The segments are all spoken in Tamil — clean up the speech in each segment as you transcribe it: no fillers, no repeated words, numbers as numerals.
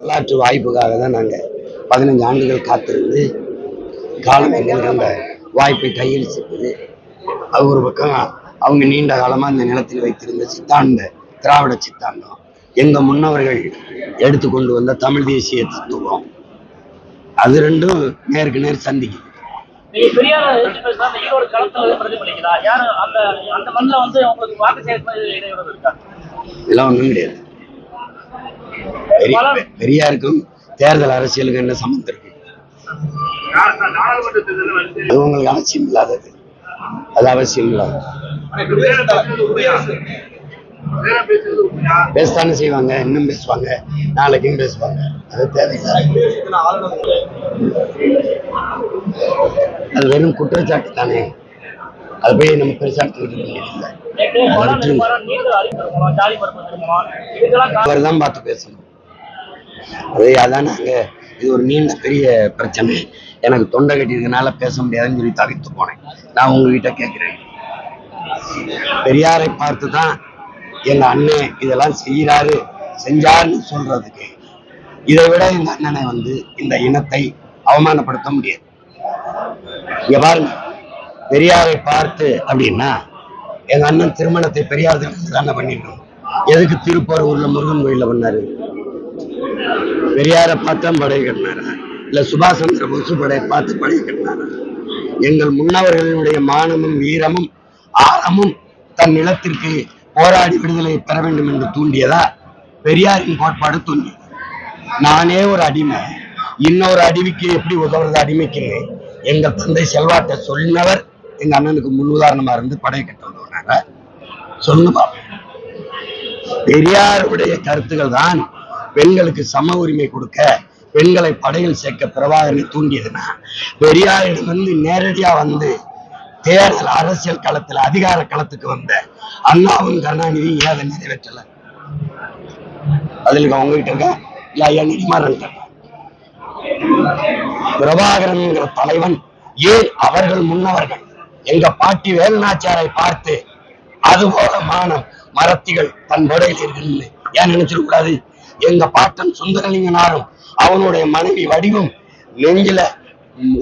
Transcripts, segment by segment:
வரலாற்று வாய்ப்புக்காக தான் நாங்கள் 15 ஆண்டுகள் காத்திருந்து காலம் எங்களுக்கு அந்த வாய்ப்பை கையில் செஞ்சது. அது ஒரு பக்கம். அவங்க நீண்ட காலமாக இந்த நிலத்தில் வைத்திருந்த சித்தாந்த திராவிட சித்தாந்தம், எங்கள் முன்னவர்கள் எடுத்துக்கொண்டு வந்த தமிழ் தேசிய தத்துவம், அது ரெண்டும் நேருக்கு நேர் சந்திக்குது. இதெல்லாம் ஒன்றும் கிடையாது. பெரியாருக்கும் தேர்தல் அரசியலுக்கு என்ன சம்பந்தம் இருக்கு? அது உங்களுக்கு அவசியம் இல்லாதது. அது அவசியம் இல்லாதது. பேசத்தானே செய்வாங்க, இன்னும் பேசுவாங்க, நாளைக்கும் பேசுவாங்க. அது தேவையில்லை. அது வெறும் குற்றச்சாட்டு தானே. அது போய் நம்ம பெருசாட்டுக்கிட்டு வேண்டியதில்லை. அவர் தான் பார்த்து பேசணும். அதான் நாங்க இது ஒரு நீண்ட பெரிய பிரச்சனை, எனக்கு தொண்டை கட்டியிருக்கனால பேச முடியாதுன்னு சொல்லி தவிர்த்து போனேன். நான் உங்ககிட்ட கேட்கிறேன், பெரியாரை பார்த்து தான் எங்க அண்ணன் இதெல்லாம் செய்யறாரு செஞ்சாருன்னு சொல்றதுக்கு இதை விட எங்க அண்ணனை இந்த இனத்தை அவமானப்படுத்த முடியாது. இங்க பாருங்க, பெரியாரை பார்த்து அப்படின்னா எங்க அண்ணன் திருமணத்தை பெரியார் தானே பண்ணிருக்கோம். எதுக்கு திருப்பூர்ல முருகன் கோயில பண்ணாரு? பெரியாரை பார்த்தா படை கட்டினாரா, இல்ல சுபாஷ் சந்திர போஸ் படையை பார்த்து படை கட்டினாரா? எங்கள் முன்னவர்களுடைய மானமும் வீரமும் ஆழமும் தன் நிலத்திற்கு போராடி விடுதலை பெற வேண்டும் என்று தூண்டியதா பெரியாரின் கோட்பாடு தூண்டியது. நானே ஒரு அடிமை, இன்னொரு அடிமைக்கு எப்படி உதவுறது அடிமைக்கு எங்க தந்தை செல்வாட்டை சொன்னவர் எங்க அண்ணனுக்கு முன் உதாரணமா இருந்து படை கட்ட உதவுனாங்க. சொல்லுங்க, பெரியாருடைய கருத்துக்கள் தான் பெண்களுக்கு சம உரிமை கொடுக்க, பெண்களை படையில் சேர்க்க பிரபாகரனை தூண்டியதுன்னா, பெரியாரிடம் நேரடியா தேர்தல் அரசியல் களத்துல அதிகார களத்துக்கு வந்த அண்ணாவும் கருணாநிதி ஏன் அதை நிறைவேற்றல? அதுல அவங்ககிட்ட இருக்க இல்ல ஐயா நீதிமன்றம் பிரபாகரன் தலைவன் ஏன் அவர்கள் முன்னவர்கள் எங்க பாட்டி வேலுநாச்சியாரை பார்த்து அதுபோல மானம் மரத்திகள் தன் படையில் இருக்கிறது ஏன் நினைச்சிட கூடாது? எங்க பாட்டன் சுந்தரலிங்கனாரும் அவனுடைய மனைவி வடிவும் நெஞ்சில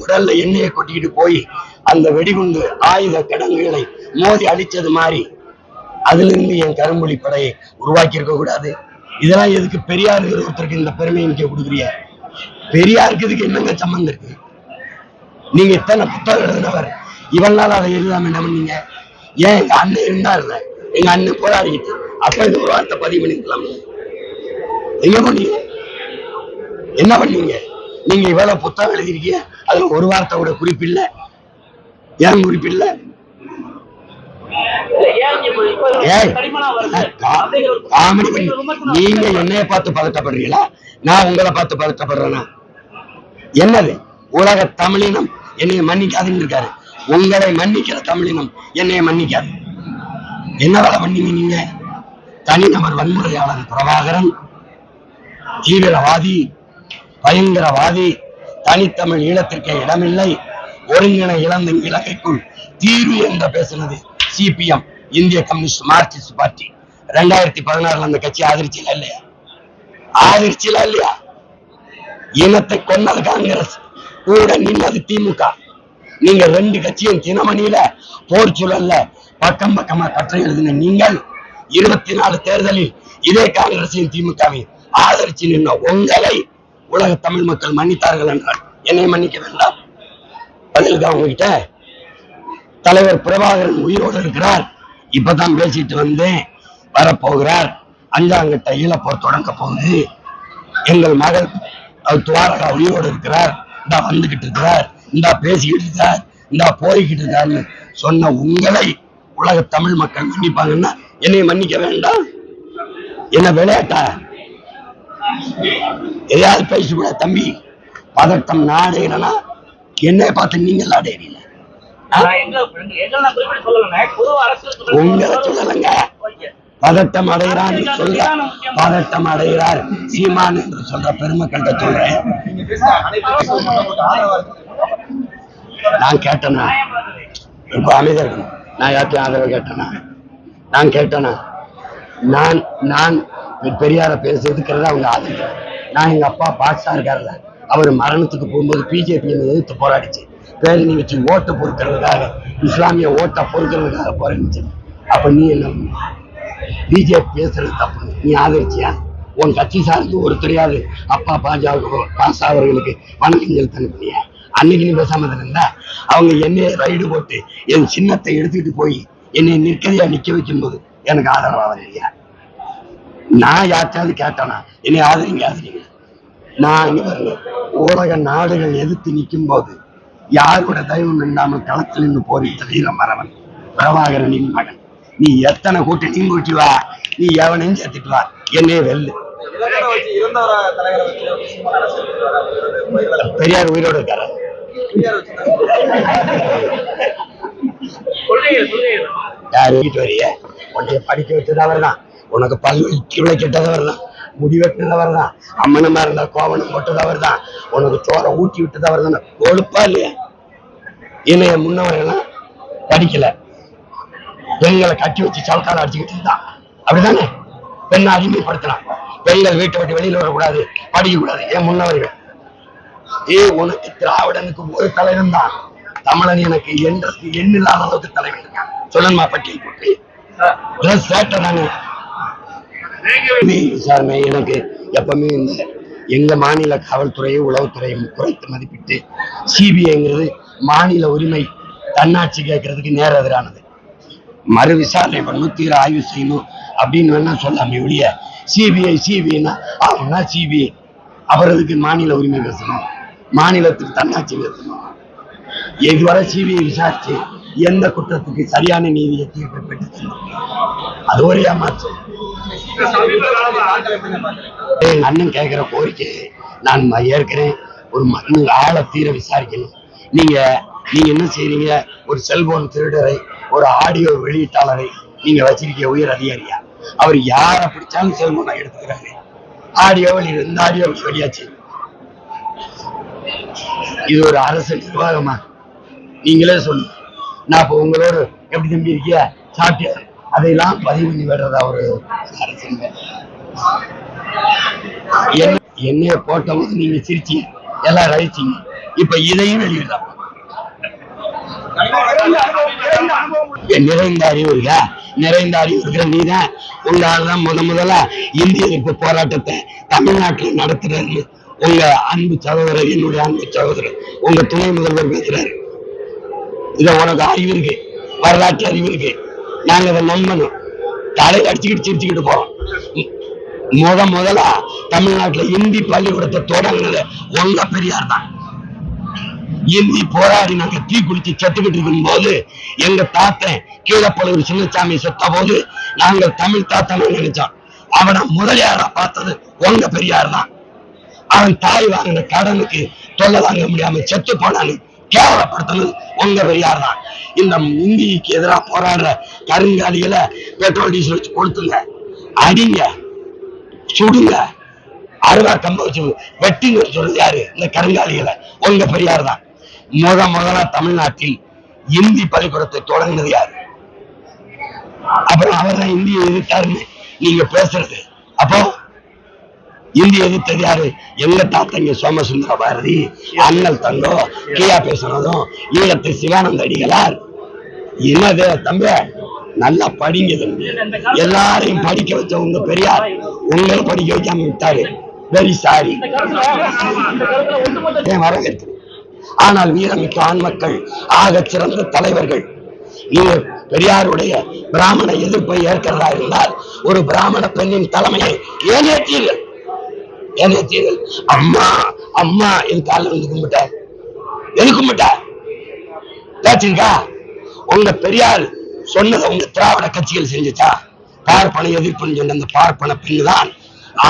உடல்ல எண்ணெயை கொட்டிக்கிட்டு போய் அந்த வெடிகுண்டு ஆயுத கிடங்குகளை மோதி அடிச்சது மாதிரி அதுல இருந்து என் கரும்புலி படையை உருவாக்கி இருக்க கூடாது. இதெல்லாம் எதுக்கு பெரியாருக்கு ஒருத்தருக்கு இந்த பெருமையை நிக்க கொடுக்குறிய? பெரியாருக்கு இதுக்கு என்னங்க சம்பந்தம் இருக்கு? நீங்க இத்தனை புத்தகம் எழுதினவர், இவன் நாள் அதை எழுதாம என்ன பண்ணீங்க? ஏன் எங்க அண்ணன் இருந்தாருல, எங்க அண்ணன் போராடிக்கிட்டு அப்ப இது ஒரு வார்த்தை பதிவு பண்ணிக்கலாம். எங்க பண்ணீங்க? என்ன பண்ணீங்க? நீங்க இவ்வளவு புத்தகம் எழுதிருக்கீங்க, அதுல ஒரு வார்த்தை கூட குறிப்பில்லை. ஏன் குறிப்பில்லை? காமெடி பண்ணி நீங்க என்னைய பார்த்து பதட்டப்படுறீங்களா? நான் உங்களை பார்த்து பதட்டப்படுறேன்னா என்னது? உலக தமிழினம் என்னைய மன்னிக்காதுன்னு இருக்காரு. உங்களை மன்னிக்கிற தமிழினம் என்னைய மன்னிக்காது. என்ன வேலை பண்ணீங்க நீங்க? தனிநபர் வன்முறையாளர் பிரபாகரன் தீவிரவாதி, பயங்கரவாதி, தனித்தமிழ் ஈழத்திற்கே இடமில்லை, ஒருங்கிணை இழந்த இலங்கைக்குள் தீர்வு என்று பேசினது சிபிஎம், இந்திய கம்யூனிஸ்ட் மார்க்சிஸ்ட் பார்ட்டி. 2016 அந்த கட்சி ஆதரிச்சல இல்லையா? ஆதரிச்சல இல்லையா? இனத்தை கொன்னது காங்கிரஸ், கூட நின்னது திமுக. நீங்க ரெண்டு கட்சியும் தினமணியில போர் சூழல்ல பக்கம் பக்கமா கற்றை எழுதின நீங்கள் 24 தேர்தலில் இதே காங்கிரஸையும் திமுகவையும் ஆதரிச்சு நின்ற உங்களை உலக தமிழ் மக்கள் மன்னித்தார்கள் என்றால் என்னை மன்னிக்க வேண்டாம்? பதிலுக்கு அவங்க கிட்ட தலைவர் பிரபாகரன் உயிரோடு இருக்கிறார், இப்பதான் பேசிட்டு வந்தேன், வரப்போகிறார், 5ஆம் கட்ட ஈழப்போர் தொடங்க போகுது, எங்கள் மகள் துவாரகா உயிரோடு இருக்கிறார், இந்தா வந்துகிட்டு இருக்கிறார், இந்தா பேசிக்கிட்டு இருக்கார், இந்தா போய்கிட்டு இருக்காருன்னு சொன்ன உங்களை உலக தமிழ் மக்கள் மன்னிப்பாங்கன்னா என்னை மன்னிக்க வேண்டாம்? என்ன விளையாட்டா? எதையாவது பேசக்கூட தம்பி. பதட்டம் நாடேறனா என்னை பார்த்து நீங்கள் ஆடேறீங்க. உங்களை சொல்லலங்க, பதட்டம் அடைகிறான் சொல்ற, பதட்டம் அடைகிறார் சீமான் என்று சொல்ற பெருமக்கள்கிட்ட சொல்றேன். நான் கேட்டேனா? இப்ப அமைதியா இருக்கணும். நான் யாருக்கும் ஆதரவு கேட்டேனா? நான் கேட்டேனா? நான் பெரியார பேச எதுக்கிறத அவங்க ஆதரிக்கிறேன். நான் எங்க அப்பா பாட்ஷா இருக்காருல்ல, அவர் மரணத்துக்கு போகும்போது பிஜேபி எதிர்த்து போராடிச்சு, பேரணி வச்சு ஓட்டு பொறுக்கிறதுக்காக, இஸ்லாமிய ஓட்டை பொறுக்கிறதுக்காக போராடிச்சு. அப்ப நீ என்ன பிஜேபி பேசுறது தப்பு, நீ ஆதரிச்சியா? உன் கட்சி சார்ந்து ஒருத்தரையாவது அப்பா பாஷா அவர்களுக்கு வணக்கம் செலுத்தியா? அன்னைக்கு நீ பேசாம இருந்தா அவங்க என்னைய ரைடு போட்டு என் சின்னத்தை எடுத்துக்கிட்டு போய் என்னை நிற்கதையா நிக்க வைக்கும் போது எனக்கு ஆதரவா இல்லையா? நான் யாச்சாவது கேட்டேனா என்னை ஆதரிங்க. நான் ஊடக நாடுகள் எதிர்த்து நிற்கும் போது யாரோட தயவு நின்றாமல் களத்தில் நின்று போரிட்ட வீரம் மரவன் பிரபாகரனின் மகன். நீ எத்தனை கூட்டணியும் கூட்டி வா, நீ எவனையும் சேர்த்துட்டு வா, என்னைய வெல்லு. பெரியார் உயிரோடு இருக்காரு. யார் வீட்டு வரிய உன்னைய படிக்க வச்சதவர் தான், உனக்கு பல்வி கெட்டதவர் தான், முடி வெட்டினதவர் தான், அம்மனமா இருந்தா கோவணம் போட்டதவர் தான், உனக்கு சோறை ஊட்டி விட்டதவர் தானே. கொழுப்பா இல்லையா? இணைய முன்னவரெல்லாம் படிக்கல, பெண்களை கட்டி வச்சு சவுக்கால அடிச்சுக்கிட்டு இருந்தான், அப்படிதானே? பெண்ணை அடிமைப்படுத்தலாம், பெண்கள் வீட்டை விட்டு வெளியில வரக்கூடாது, படிக்க கூடாது. ஏன் முன்னவர்கள் உனக்கு திராவிடனுக்கு ஒரு தலைவன் தான், தமிழன் எனக்கு என்றதுக்கு எண்ணில்லாத அளவுக்கு தலைவன் இருக்கான். சொல்லணுமா பட்டியல் போட்டு சேட்டை தாங்க விசாரணை. எனக்கு எப்பவுமே இந்த எங்க மாநில காவல்துறையை உளவுத்துறையை குறைத்து மதிப்பிட்டு சிபிஐங்கிறது மாநில உரிமை தன்னாட்சி கேட்கறதுக்கு நேர எதிரானது. மறு விசாரணை பண்ணணும், தீர ஆய்வு செய்யணும் அப்படின்னு வேணா சொல்லாம ஒழிய சிபிஐனா ஆகும்னா சிபிஐ அவரதுக்கு மாநில உரிமை பேசணும், மாநிலத்துக்கு தன்னாட்சி பேசணும். இதுவரை சிபிஐ விசாரிச்சு எந்த குற்றத்துக்கு சரியான நீதியை தீர்ப்பு பெற்று அது ஒரு ஏமாற்று. எங்க அண்ணன் கேட்கிற கோரிக்கை நான் ஏற்கிறேன். ஒரு ஆளை தீர விசாரிக்கணும். நீங்க என்ன செய்றீங்க? ஒரு செல்போன் திருடரை, ஒரு ஆடியோ வெளியீட்டாளரை நீங்க வச்சிருக்க உயர் அதிகாரியா? அவர் யாரை பிடிச்சாலும் செல்போனை எடுத்துக்கிறாரு. ஆடியோவில் இந்த ஆடியோ வெளியாச்சு. இது ஒரு அரசு நிர்வாகமா? நீங்களே சொல்லுங்க. நான் இப்ப உங்களோட எப்படி தம்பி இருக்கியா, சாப்பிட்டியா, அதையெல்லாம் பதிவு பண்ணி விடுறதா ஒரு அரசு? என்னைய போட்டவங்க நீங்க சிரிச்சீங்க, எல்லாம் ரசிச்சீங்க, இப்ப இதையும் வெளியிடலாம். நிறைந்த அறிவு இருக்கா? நிறைந்த அறிவு இருக்கிற நீதான் உங்களால்தான் முதல்ல இந்திய எதிர்ப்பு போராட்டத்தை தமிழ்நாட்டில் நடத்துறாரு உங்க அன்பு சகோதரர், என்னுடைய அன்பு சகோதரர், உங்க துணை முதல்வர் பேசுறாரு. இத உனக்கு அறிவு இருக்கு, வரலாற்று அறிவு இருக்கு. நாங்க அதை நம்பணும். தலையை அடிச்சுக்கிட்டு சிரிச்சுக்கிட்டு போறோம். முதலா தமிழ்நாட்டுல இந்தி பள்ளிக்கூடத்தை தொடங்கினது உங்க பெரியார் தான். இந்தி போராடி நாங்க தீ குளிச்சு செத்துக்கிட்டு இருக்கும் போது எங்க தாத்தன் கீழப்பழுவூர் சின்னசாமி செத்த போது நாங்கள் தமிழ் தாத்தனை நினைச்சோம். அவனை முதலியாரா பார்த்தது உங்க பெரியார் தான். அவன் தாய் வாங்கின கடனுக்கு தொல்லை தாங்க முடியாம செத்து போனான்னு கேவலப்படுத்தினது உங்க பெரியார் தான். இந்த இந்திக்கு எதிராக போராடுற கருங்காலிகளை பெட்ரோல் டீசல் வச்சு கொளுத்துங்க, அடிங்க, சுடுங்க, அருவா கம்ப வச்சு வெட்டிங்க சொல்றது யாரு? இந்த கருங்காலிகளை உங்க பெரியார் தான். முதலா தமிழ்நாட்டில் இந்தி பள்ளிக்கூடத்தை தொடங்கினது யாரு? அப்புறம் அவர் தான் இந்தியை எதிர்த்தாருன்னு நீங்க பேசுறது. அப்போ இந்திய எதிர்த்தது யாரு? எங்க தாத்தங்க சோமசுந்தர பாரதி, அண்ணல் தங்கோ, கியா பேசுனதும் ஈழத்து சிவானந்த அடிகளார். என்னது தம்பி, நல்லா படிங்க தம்பி. எல்லாரையும் படிக்க வச்ச உங்க பெரியார் உங்களை படிக்க வைக்காம விட்டாரு. Very sorry. வரவேற்று ஆனால் வீரமிக்க ஆண் மக்கள், ஆக சிறந்த தலைவர்கள். நீங்க பெரியாருடைய பிராமண எதிர்ப்பை ஏற்கிறதா இருந்தால் ஒரு பிராமண பெண்ணின் தலைமையை ஏனேற்றீர்கள். அம்மா அம்மா என் காலில் வந்து கும்பிட்ட, எது கும்பிட்ட பேச்சுக்கா? உங்க பெரியார் சொன்னதை உங்க திராவிட கட்சிகள் செஞ்சுச்சா? பார்ப்பன எதிர்ப்புன்னு சொன்ன அந்த பார்ப்பன பெண்ணு தான்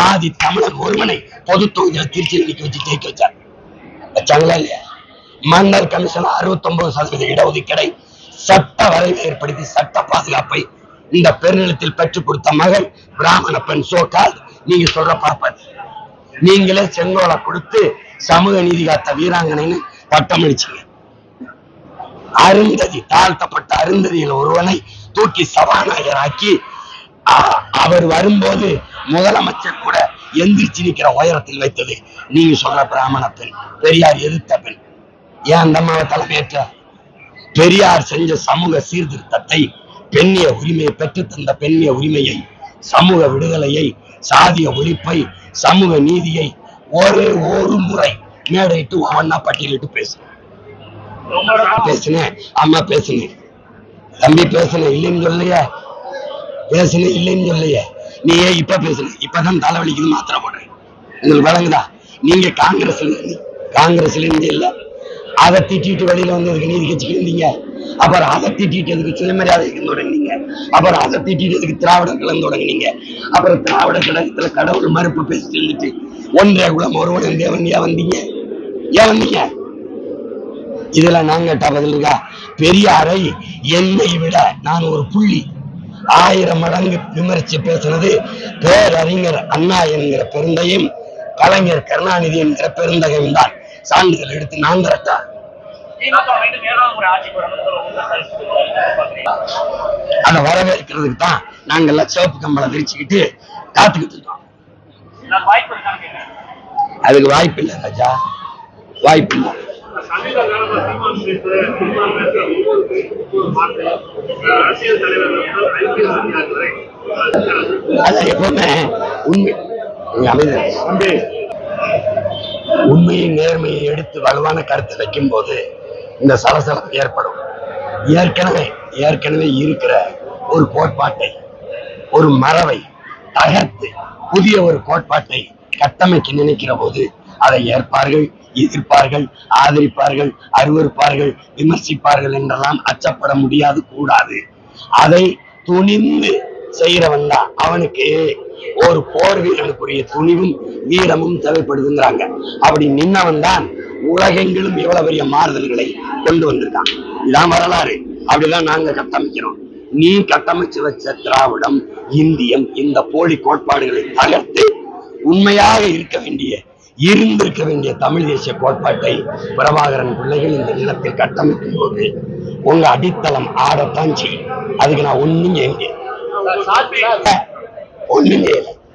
ஆதி தமிழன் ஒருவனை பொது தொகுதியில திருச்சியில் நிக்க வச்சு ஜெயிக்க வச்சார். வச்சாங்களா இல்லையா? மன்னர் கமிஷன் 69% இடஒதுக்கீடை சட்ட வரைவை ஏற்படுத்தி சட்ட பாதுகாப்பை இந்த பெருநிலத்தில் பெற்றுக் கொடுத்த மகள் பிராமண பெண் சோக்கால். நீங்க சொல்ற பார்ப்பது நீங்களே செங்கோலை கொடுத்து சமூக நீதி காத்த வீராங்கனைன்னு பட்டம் அளிச்சீங்க. அருந்ததி, தாழ்த்தப்பட்ட அருந்ததியில் ஒருவனை தூக்கி சபாநாயகராக்கி அவர் வரும்போது முதலமைச்சர் கூட எந்திரிச்சு நிக்கிற உயரத்தில் வைத்தது நீங்க சொல்ற பிராமண பெண், பெரியார் எதிர்த்த பெண். ஏன் அந்த அம்மாவை தலைமையேற்ற? பெரியார் செஞ்ச சமூக சீர்திருத்தத்தை, பெண்ணிய உரிமையை பெற்று தந்த பெண்ணிய உரிமையை, சமூக விடுதலையை, சாதிய ஒழிப்பை, சமூக நீதியை ஒரே ஒரு முறை மேடையிட்டு ஒவ்வொன்னா பட்டியலிட்டு பேசுனேன். அம்மா பேசுனேன், தம்பி பேசுனேன், இல்லைன்னு சொல்லையே, பேசுனேன் இல்லைன்னு சொல்லையே. நீ ஏன் இப்ப பேசுன? இப்பதான் தலைவலிக்குது மாத்திரை போடுறேன். உங்களுக்கு வழங்குதா? நீங்க காங்கிரஸ்ல இருந்து இல்ல, அதை திட்டிட்டு வெளியில வந்து அதுக்கு நீதி கட்சிக்கு இருந்தீங்க. அப்புறம் அதை திட்டிட்டு அதுக்கு சுயமரியாதைக்கு தொடங்கினீங்க. அப்புறம் அதை திட்டிட்டு அதுக்கு திராவிட கலந்து தொடங்கினீங்க. அப்புறம் திராவிட கழகத்துல கடவுள் மறுப்பு பேசிட்டு இருந்துட்டு ஒன்றே குலம் ஒருவன் தேவன் ஏன் வந்தீங்க? ஏன் வந்தீங்க? இதுல நாங்க கேட்டா பதில் இருக்கா? பெரியாரை என்னை விட நான் ஒரு புள்ளி 1000 மடங்கு விமர்சிச்சு பேசுனது பேரறிஞர் அண்ணா என்கிற பெருந்தையும் கலைஞர் கருணாநிதி என்கிற பெருந்தகையும் தான். சான்றிதழ் எடுத்து நான் திரட்டா. அதை வரவேற்கிறதுக்கு தான் நாங்கெல்லாம் சிவப்பு கம்பளம் விரிச்சுக்கிட்டு காத்துக்கிட்டு இருக்கோம். அதுக்கு வாய்ப்பு இல்லை ராஜா, வாய்ப்பு இல்லை. அதான் எப்பவுமே உண்மையை நேர்மையை எடுத்து வலுவான கருத்தை வைக்கும் போது இந்த சலசலப்பு ஏற்படும். ஏற்கனவே இருக்கிற ஒரு கோட்பாட்டை, ஒரு மரபை தகர்த்து புதிய ஒரு கோட்பாட்டை கட்டமைக்க நினைக்கிற போது அதை ஏற்பார்கள், எதிர்ப்பார்கள், ஆதரிப்பார்கள், அருவருப்பார்கள், விமர்சிப்பார்கள் என்றெல்லாம் அச்சப்பட முடியாது, கூடாது. அதை துணிந்து செய்யறவன் தான். அவனுக்கு ஒரு போர் வீரனுக்குரிய துணிவும் வீரமும் தேவைப்படுதுங்கிறாங்க. அப்படி நின்னவன் தான் உலகெங்கிலும் எவ்வளவு பெரிய மாறுதல்களை கொண்டு வந்திருக்கான். இதான் வரலாறு. அப்படிதான் நாங்க கட்டமைக்கிறோம். நீ கட்டமைச்சு வச்ச திராவிடம், இந்தியம், இந்த போலி கோட்பாடுகளை தகர்த்து உண்மையாக இருந்திருக்க வேண்டிய தமிழ் தேசிய கோட்பாட்டை பிரபாகரன் பிள்ளைகள் இந்த நிலத்தில் கட்டமைக்கும் போது உங்க அடித்தளம் ஆடத்தான் செய்யும். அதுக்கு நான் ஒண்ணும் செய்ய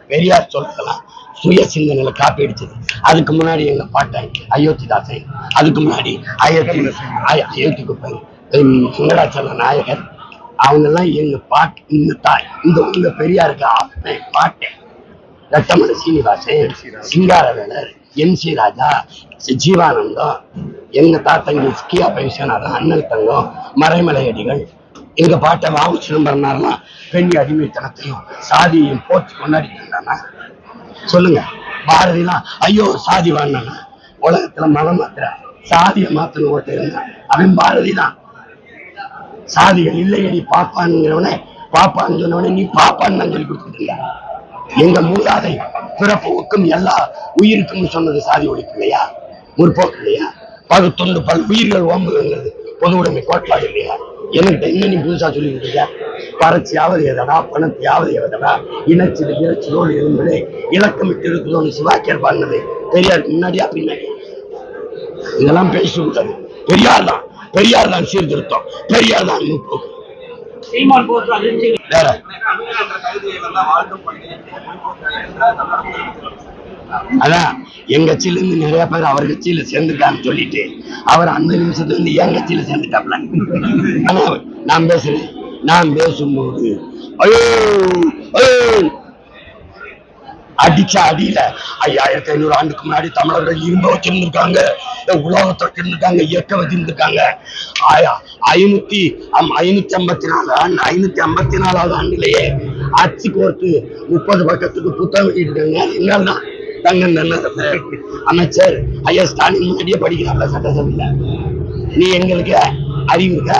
பெரியார் சொல்லலாம் சுய சிந்தனையில காப்பி அடிச்சது. அதுக்கு முன்னாடி எங்க பாட்டன் அயோத்திதாசன், அதுக்கு முன்னாடி அயோத்திக்கு போய் வெங்கடாச்சல நாயகர், அவங்க எல்லாம் எங்க பாட்டு இந்த பெரியாருக்கு பாட்டேன். ரத்தமணி சீனிவாசன், சிங்காரவேலர், NC ராஜா, ஜீவானந்தம், எங்க தாத்தங்க கியா விஸ்வநாதன், அண்ணல் தங்கம், மறைமலை அடிகள், எங்க பாட்டை வாவு சிதம்பரனார்லாம் பெண் அடிமைத்தனத்தையும் சாதியையும் போட்டு கொண்டாடிட்டு இருந்தானா? சொல்லுங்க. பாரதிலாம் ஐயோ சாதி வாழ்ந்தானா? உலகத்துல மதம் மாத்திர சாதியை மாத்தணும் ஓட்டு இருந்தான். அவன் பாரதி தான். சாதிகள் இல்லையடி பாப்பான்ங்கிறவனே, பாப்பான்னு சொன்னவனே நீ பாப்பான்னு தான் சொல்லி கொடுத்துட்டு இருந்தா. எங்க மூதாதை பிறப்புக்கும் எல்லா உயிருக்கும் சொன்னது சாதி ஒழிப்பு இல்லையா? முற்போக்கு இல்லையா? பகுத்துண்டு பல் உயிர்கள் ஓம்புங்கிறது பொது உடைமை கோட்பாடு இல்லையா? எனக்கு என்ன நீ புதுசா சொல்லிக்கிட்டீங்க? பறச்சியாவது எதடா, பணத்தையாவது எதடா, இணைச்சது இறைச்சலோடு இருந்தது இலக்கமிட்டு இருக்குதோன்னு சிவாக்கியர் பாடினது பெரியாருக்கு முன்னாடியா பின்னாடி? இதெல்லாம் பேசக்கூடாது. பெரியார் தான் சீர்திருத்தம், பெரியார் தான் முற்போக்கு. வேற அதான் எங்க கட்சியில இருந்து நிறைய பேர் அவர் கட்சியில சேர்ந்துட்டான்னு சொல்லிட்டு அவர் அந்த நிமிஷத்துல இருந்து என் கட்சியில சேர்ந்துட்டாப்ல. ஆனா நான் பேசும்போது அடிச்ச அடியில 5500 ஆண்டுக்கு முன்னாடி தமிழர்கள் இரும்ப வச்சிருந்திருக்காங்க, உலகத்தை வச்சிருந்திருக்காங்க, இயக்க வச்சிருந்திருக்காங்க. 554வது ஆண்டிலேயே அச்சு கோர்த்து 30 பக்கத்துக்கு புத்தகம் எழுதிட்டாங்க. என்னதான் தங்கம் தன்ன அமைச்சர் ஐயா ஸ்டாலின் முன்னாடியே படிக்கிறாப்ல சட்டசபையில. நீ எங்களுக்கு அறிவு இருக்க?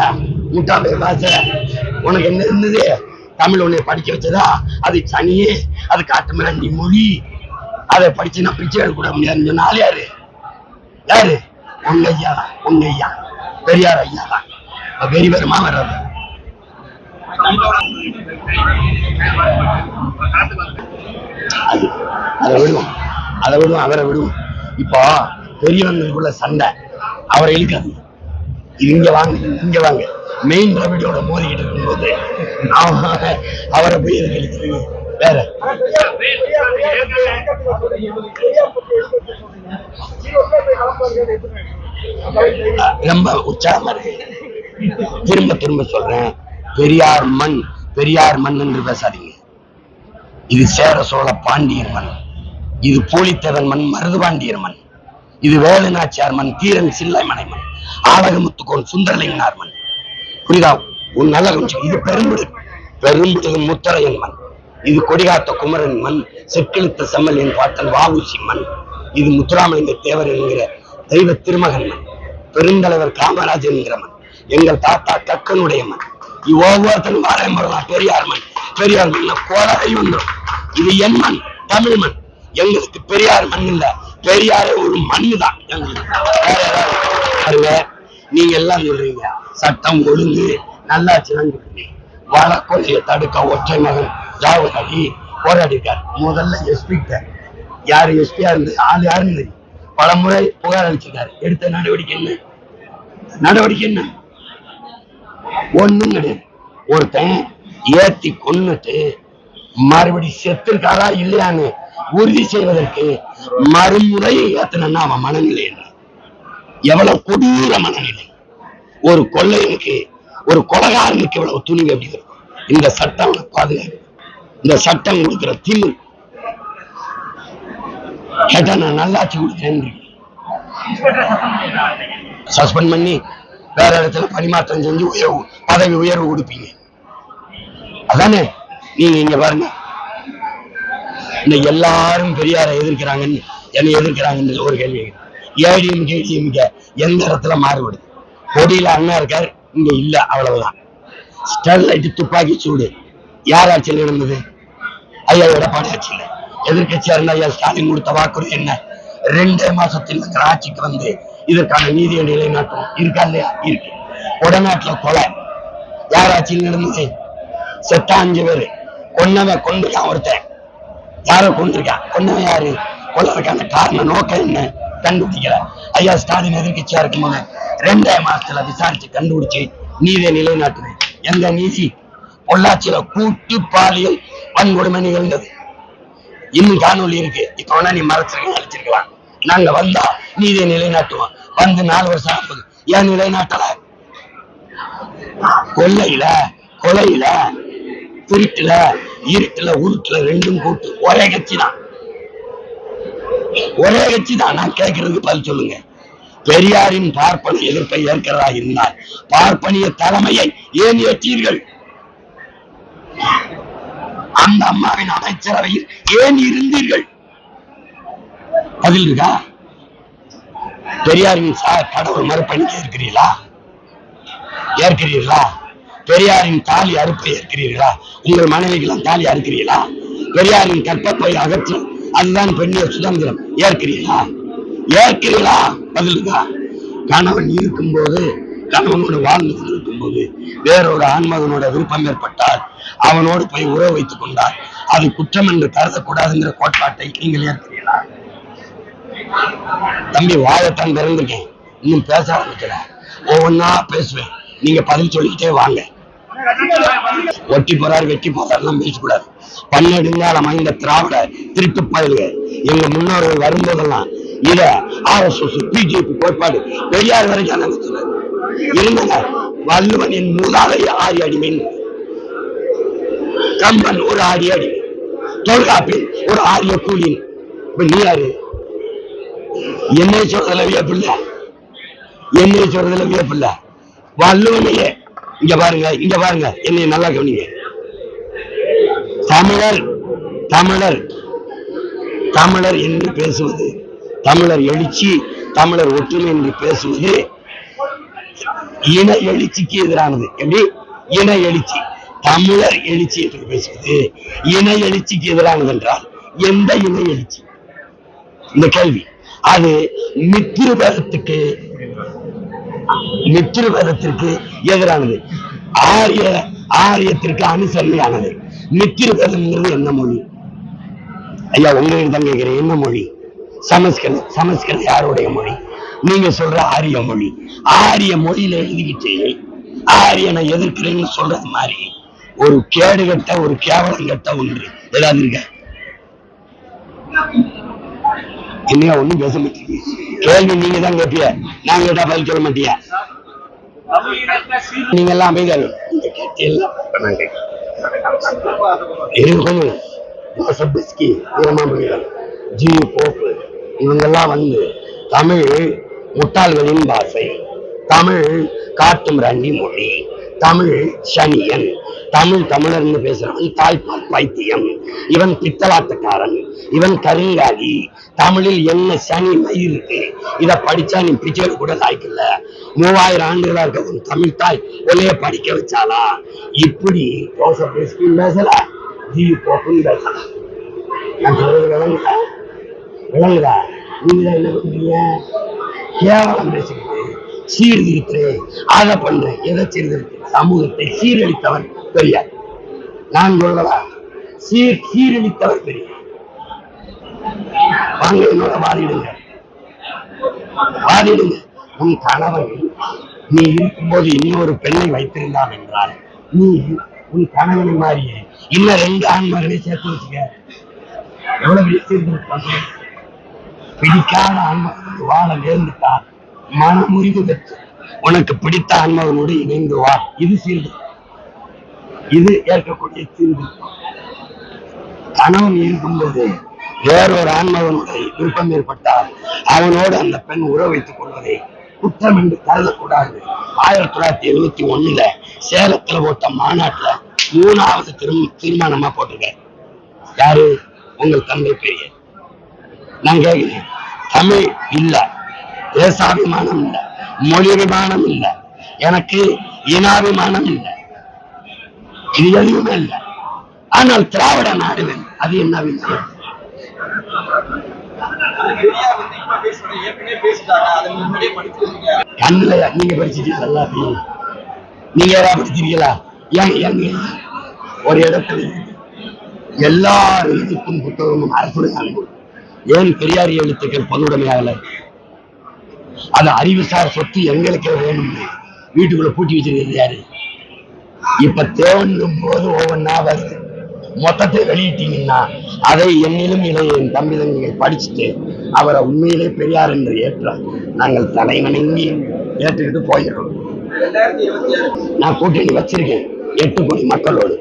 முட்டாள பாச உனக்கு என்ன இருந்தது? தமிழ் உன்னை படிக்க வச்சதா? அது சனியே, அது காட்டு மிராண்டி மொழி, அதை படிச்சு நான் பிச்சை எடுக்க கூட முடியாதுன்னு சொன்னால யாரு? உங்க ஐயா பெரியார் ஐயா தான் வெறிவரமா வர்றது. அதை விடுவோம், அவரை விடுவோம். இப்போ பெரியவங்களுக்குள்ள சண்டை, அவரை இழுக்காது. இங்க வாங்க மெயின் திராவிடோட மோதிக்கிட்டு இருக்கும்போது அவரை போய் எதுக்கு இழுக்கிறது? வேற ரொம்ப உற்சாகமா இருக்கு. திரும்ப திரும்ப சொல்றேன், பெரியார் மண் பெரியார் மண் என்று பேசாதீங்க. இது சேர சோழ பாண்டியர் மண், இது பூலித்தேவன் மண், மருதுபாண்டியர் மண், இது வேலுநாச்சியார் மண், தீரன் சில்லைமலை மண், ஆலகமுத்துக்கோன் சுந்தரலிங்கனார் மண். புரியுதா? ஒரு நல்ல இது பெரும்புடு முத்தரையன் மண், இது கொடிகாத்த குமரன் மண், செக்கிழுத்த செம்மலின் பாட்டன் வாவுசி மண், இது முத்துராமலிங்க தேவர் என்கிற தெய்வ திருமகன் மண், பெருந்தலைவர் காமராஜர் என்கிற மண், எங்கள் தாத்தா கக்கனுடைய மண். ஒவ்வொருத்தரும் வாரம் வரலாம். பெரியார் மண் பெரியார் மண் கோலாகி வந்துடும். இது என் மண், தமிழ் மண். எங்களுக்கு பெரியார் மண் இல்ல, பெரியாரே ஒரு மண்ணு தான் எங்களுக்கு. நீங்க எல்லாம் சொல்றீங்க சட்டம் ஒழுங்கு நல்லாச்சுன்னு சொல்றீங்க. வழக்கொலையை தடுக்க ஒற்றை மகன் ஜாவத் அலி போராடி இருக்கார். முதல்ல எஸ்பி யாரு எஸ்பியா இருந்து ஆள் யாருன்னு தெரியும். பல முறை புகார் அளிச்சிருக்காரு. எடுத்த நடவடிக்கை என்ன? ஒண்ணும் கிடையாது. ஒருத்தன் ஏத்தி கொன்னுட்டு மறுபடி செத்துருக்காரா இல்லையான்னு உறுதி செய்வதற்கு மறுமுறை ஏத்தனா அவன் மனநிலை என்ன? எவ்வளவு கொடூர மனநிலை! ஒரு கொள்ளையனுக்கு, ஒரு கொலகாரனுக்கு எவ்வளவு துணிவு எப்படி இருக்கும்? இந்த சட்டம் பாதுகாப்பு, இந்த சட்டம் கொடுக்கிற திமிர். கேட்டா நான் நல்லாட்சி கொடுக்கிறேன். சஸ்பெண்ட் பண்ணி வேற இடத்துல பரிமாற்றம் செஞ்சு பதவி உயர்வு கொடுப்பீங்க. அதானே நீங்க இங்க பாருங்க. இந்த எல்லாரும் பெரியாரை எதிர்க்கிறாங்கன்னு என்னை எதிர்க்கிறாங்கன்னு ஒரு கேள்வி. ஏடிஎம்கே எந்த இடத்துல மாறுபடுது? கொடியில அண்ணா இருக்காரு, இங்க இல்ல, அவ்வளவுதான். ஸ்டெர்லைட் துப்பாக்கி சூடு யார் ஆட்சியில் நடந்தது? ஐயா எடப்பாடி ஆட்சியில். எதிர்கட்சியா இருந்தா ஐயா ஸ்டாலின் கொடுத்த வாக்குறுதி என்ன? 2 மாசத்தில் ஆட்சிக்கு வந்து இதற்கான நீதியை நிலைநாட்டும். இருக்கா இல்லையா? இருக்கு. உடநாட்டுல கொலை யார் ஆட்சியில் நடந்தது? செத்தா 5 பேரு, கொன்னவன் கொண்டிருக்கான் ஒருத்தன். யார கொண்டிருக்கான்? கொன்னவன் யாரு? கொள்ளறதுக்கான காரண நோக்கம் என்ன? கண்டுபிடிக்கல. ஐயா ஸ்டாலின் எதிர்கட்சியா இருக்கும்போது 2 மாசத்துல விசாரிச்சு கண்டுபிடிச்சு நீதியை நிலைநாட்டுது. எந்த நீதி? பொள்ளாச்சியில கூட்டு பாலியல் வன்கொடுமை நிகழ்ந்தது. இன்னும் காணொலி இருக்கு. இப்ப வேணா நீ மறைச்சிருக்க அழைச்சிருக்கலாம். நாங்க வந்தா நீதியை நிலைநாட்டுவோம். வந்து 4 வருஷம் ஆகுது. ஏன் நிலைநாட்டல? கொள்ளையில, கொலையில, திருட்டுல, இருட்டுல, உருட்டுல 2ம் கூட்டு. ஒரே கட்சி தான். நான் கேட்கறதுக்கு பதில் சொல்லுங்க. பெரியாரின் பார்ப்பன எதிர்ப்பை ஏற்கிறதா இருந்தால் பார்ப்பனிய தலைமையை ஏன் ஏற்றீர்கள்? அந்த அம்மாவின் அமைச்சரவையில் ஏன் இருந்தீர்கள்? பதில் இருக்கா? பெரியாரின் கடவுள் மறுப்பணிக்கு ஏற்கிறீர்களா? பெரியாரின் தாலி அறுப்பை ஏற்கிறீர்களா? உங்கள் மனைவிக்கெல்லாம் தாலி அறுக்கிறீர்களா? பெரியாரின் கற்பப்பை அகற்று, அதுதான் பெண்ணிய சுதந்திரம், ஏற்கிறீர்களா? பதில் இருக்கா? கணவன் இருக்கும்போது, கணவனோடு வாழ்ந்து கொண்டிருக்கும்போது வேறொரு ஆண்மகனோட விருப்பம் ஏற்பட்டால் அவனோடு போய் உறவு வைத்துக் கொண்டால் அது குற்றம் என்று கருதக்கூடாதுங்கிற கோட்பாட்டை நீங்கள் ஏற்கிறீர்களா? தம்பி வாழத்தான் திறந்திருக்கேன், இன்னும் பேச ஆரம்பிக்கல. ஒவ்வொன்னா பேசுவேன், நீங்க பதில் சொல்லிக்கிட்டே வாங்க. ஒட்டி போறாரு வெட்டி போறாருலாம் பேசக்கூடாது. பன்னெடுங்காலம் இந்த திராவிட திருட்டு பயல்க எங்க முன்னோர்கள் வரும்போதெல்லாம் இத RSS பிஜேபி கோட்பாடு பெரியார் வரைக்கும் இருந்தங்க. வள்ளுவனின் மூதாதை ஆடி அடிமை, கம்பன் ஒரு ஆடி அடிமை, தொல்காப்பில் ஒரு ஆரிய கூலின். நீ யாரு? என்னை சொல்றதுல வியப்பில்ல. வள்ளுவனையே இங்க பாருங்க, என்னை நல்லா கவனிங்க. தமிழர் என்று பேசுவது, தமிழர் எழுச்சி, தமிழர் ஒற்றுமை என்று பேசுவது இன எழுச்சிக்கு எதிரானது. எப்படி? இன எழுச்சி. தமிழர் எழுச்சி என்று பேசுவது இன எழுச்சிக்கு எதிரானது என்றால் எந்த இன எழுச்சி? இந்த கேள்வி. அது மித்திருவேதத்திற்கு எதிரானது, ஆரியத்திற்கு அனுசரணையானது. மித்திருவேதம்ங்கிறது என்ன மொழி? ஐயா உங்களுக்கு தான் கேட்கிறேன், என்ன மொழி? சமஸ்கிருதம் யாருடைய மொழி? நீங்க சொல்ற ஆரிய மொழி. ஆரிய மொழியில எழுதிக்கிட்டு ஆரியனை எதிர்க்கிறேன்னு சொல்றது மாதிரி ஒரு கேடு கட்ட ஒரு கேவலம் கட்ட ஒன்று ஏதாவது இருக்க? என்னையா ஒண்ணும் பேச மாட்டீங்க. கேள்வி நீங்க தான் கேட்பிய, நான் கேட்டா பதில் சொல்ல மாட்டியா? நீங்க எல்லாம் அமைதியாக இவங்கெல்லாம் வந்து தமிழ் முட்டாள்களின் பாஷை, தமிழ் காட்டும் ரன்னி மொழி, தமிழ் சனியன், தமிழ் தமிழர்னு பேசுறவன் தாய்ப்பால் பைத்தியம், இவன் பித்தலாட்டக்காரன், இவன் கருங்காலி, தமிழில் என்ன சனி மயிர் இருக்கு, இத படிச்சா நீ பிச்சை கூட லாய்க்கல, 3000 ஆண்டுகளா இருக்க ஒரு தமிழ் தாய் ஒலைய படிக்க வச்சாலா? இப்படி பேசல, ஜியு போக்குன்னு பேசல. நான் சொல்றது விளங்குதா? விளங்குதா? நீங்க என்ன பண்றீங்க? கேவலம் பேசிக்கிட்டு சீர்திருத்தேன், அதை பண்றேன். எதை சீர்திருத்தேன்? சமூகத்தை சீரழித்தவன் பெரியார். நான் சொல்லவா? சீரழித்தவர் பெரியார். வாங்க என்னோட வாதிடுங்க, வாதிடுங்க. உன் கணவன் நீ இருக்கும்போது இன்னொரு பெண்ணை வைத்திருந்தான் என்றால், நீ உன் கணவனை மாறிய இன்னும் 2 ஆண் மகனை சேர்த்து வச்சுக்க. எவ்வளவு பெரிய சீர்திருத்தம்! பிடிக்காத ஆண்மகனோடு வாழ நேர்ந்துட்டார், மனமுறிவு பெற்று உனக்கு பிடித்த ஆண்மகனோடு இணைந்து வா. இது சீர்திருத்தம், இது ஏற்கக்கூடிய சீர்திருத்தம். கணவன் இருக்கும்போது வேறொரு ஆண்மகனுடைய விருப்பம் ஏற்பட்டால் அவனோடு அந்த பெண் உறவு வைத்துக் கொள்வதை குற்றம் என்று கருதக்கூடாது. 1971 சேலத்துல போட்ட மாநாட்டுல 3வது தீர்மானமா போட்டிருக்க. யாரு? உங்கள் தந்தை பெரியார். நான் கேட்கிறேன், தமிழ் இல்ல, தேசாபிமானம் இல்ல, மொழிபிமானம் இல்ல, எனக்கு இனாபிமானம் இல்ல, இது எதுவுமே இல்லை. ஆனால் திராவிட நாடுகள் அது என்ன விஷயம்? கண்ணுல நீங்க படிச்சிட்டீங்களா? நீங்க யாரா படிச்சிருக்கீங்களா? ஏன் ஒரு இடத்துல எல்லார் எழுத்துக்கும் புத்தகமும் அரசுடைய அன்பு. ஏன் பெரியார் எழுத்துக்கள் பொதுவுடைமையாகல? அது அறிவுசார் சொத்து எங்களுக்கு வேணும். வீட்டுக்குள்ள பூட்டி வச்சிருக்கிறது யாரு? இப்ப தேவனும் போது ஒவ்வொன்னா வருது. மொத்தத்தை வெளியிட்டீங்கன்னா அதை என்னிலும் இளைய என் தம்பி தங்கிகள் படிச்சுட்டு அவரை உண்மையிலே பெரியார் என்று ஏற்ற நாங்கள் தலைவணங்கி ஏற்றுக்கிட்டு போயிடுறோம். நான் கூட்டணி வச்சிருக்கேன் 8 கோடி மக்களோடு.